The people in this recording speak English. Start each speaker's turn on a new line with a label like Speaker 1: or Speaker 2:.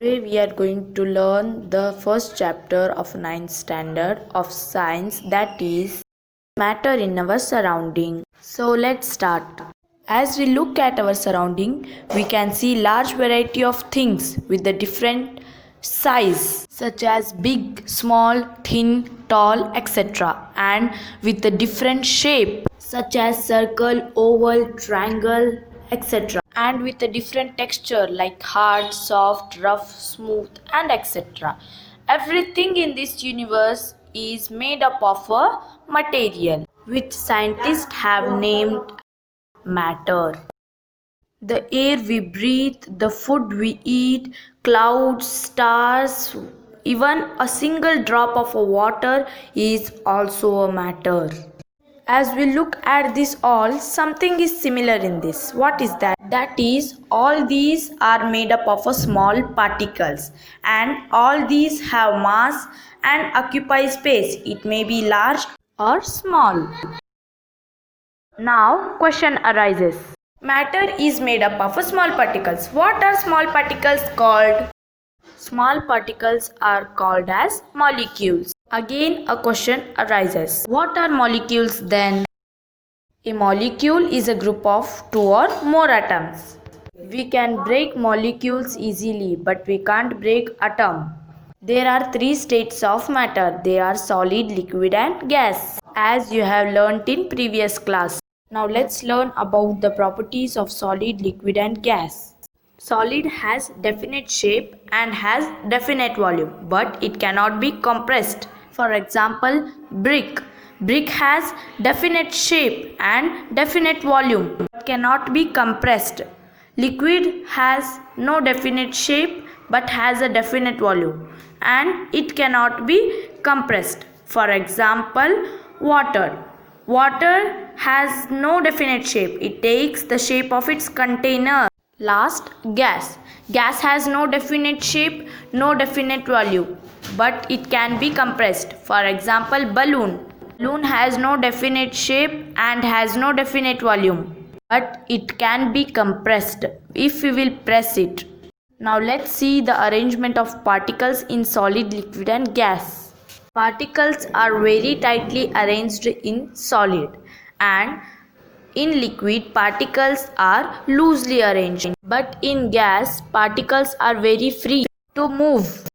Speaker 1: Today we are going to learn the first chapter of ninth standard of science, that is matter in our surrounding. So let's start. As we look at our surrounding, we can see large variety of things with the different size such as big, small, thin, tall, etc. and with the different shape such as circle, oval, triangle, etc. and with a different texture like hard, soft, rough, smooth and etc. Everything in this universe is made up of a material which scientists have named matter. The air we breathe, the food we eat, clouds, stars, even a single drop of water is also a matter. As we look at this all, something is similar in this. What is that? That is, all these are made up of a small particles and all these have mass and occupy space. It may be large or small. Now, question arises. Matter is made up of small particles. What are small particles called? Small particles are called as molecules. Again, a question arises. What are molecules then? A molecule is a group of two or more atoms. We can break molecules easily, but we can't break atom. There are three states of matter. They are solid, liquid and gas, as you have learnt in previous class. Now let's learn about the properties of solid, liquid and gas. Solid has definite shape and has definite volume, but it cannot be compressed. For example, brick. Brick has definite shape and definite volume, but cannot be compressed. Liquid has no definite shape but has a definite volume and it cannot be compressed. For example, water. Water has no definite shape. It takes the shape of its container. Last, gas. Gas has no definite shape, no definite volume, but it can be compressed. For example, balloon. Balloon has no definite shape and has no definite volume, but it can be compressed if we will press it. Now let's see the arrangement of particles in solid, liquid and gas. Particles are very tightly arranged in solid, and in liquid particles are loosely arranged, but in gas particles are very free to move.